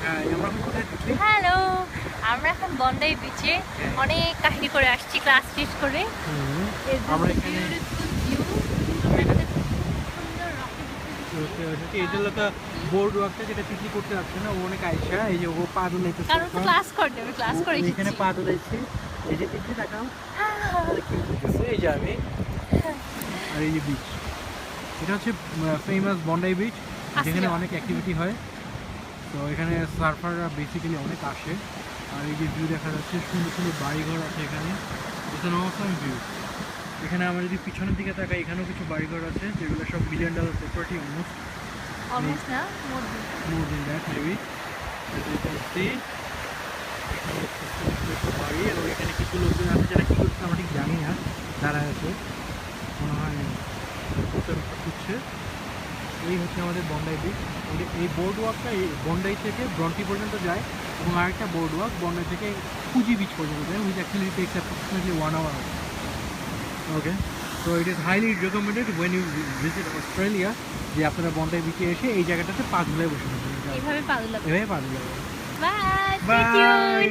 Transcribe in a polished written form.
আমরা এখন কোথায় যাচ্ছি? হ্যালো, আমরা এখন বন্দাই বিচে অনেক কাহিনী করে আসছি ক্লাস শেষ করে। আমরা এখানে এটা হলো বোর্ড ওয়ার্কটা যেটা পিকনিক করতে যাচ্ছে না, ও অনেক আইসা এই যে ও পা দুলাইতেছে, কারণ তো ক্লাস করতে আমি ক্লাস করে এখানে পা দুলাইছি। এই যে পিকনিক দেখাও, এই যে আমি আর এই যে বিচ, এটা হচ্ছে ফেমাস বন্ডাই বিচ, যেখানে অনেক অ্যাক্টিভিটি হয়। তো এখানে সার্ফাররা বেসিক্যালি অনেক আসে। আর এই যে ভিউ দেখা যাচ্ছে, সুন্দর সুন্দর বাড়িঘর আছে এখানে, ইটস অ্যান অসাম ভিউ। এখানে আমরা যদি পিছনের দিকে তাকাই, এখানেও কিছু বাড়িঘর আছে যেগুলো সব $1 billion প্রপার্টি, অলমোস্ট না more than that maybe. As you can see, বাড়ি, এবং এখানে কিছু লোকজন আছে যারা কি করছে আমরা ঠিক জানি না, দাঁড়ায় আছে মনে হয় খুঁজছে। এই হচ্ছে আমাদের বন্ডাই বিচ। এই বোর্ড ওয়াকটা এই বন্ডাই থেকে ব্রন্টি পর্যন্ত যায়, এবং আরেকটা বোর্ড ওয়াক বন্ডাই থেকে ফুজি বিচ পর্যন্ত যায়, which actually takes approximately 1 hour. Okay, so it is highly recommended when you visit Australia যে আপনারা বন্ডাই বিচে এসে এই জায়গাটাতে পা ধুলায় বসে থাকবেন, এভাবে পা দুলাবো। এভাবে পা ধুলায়। Bye, by.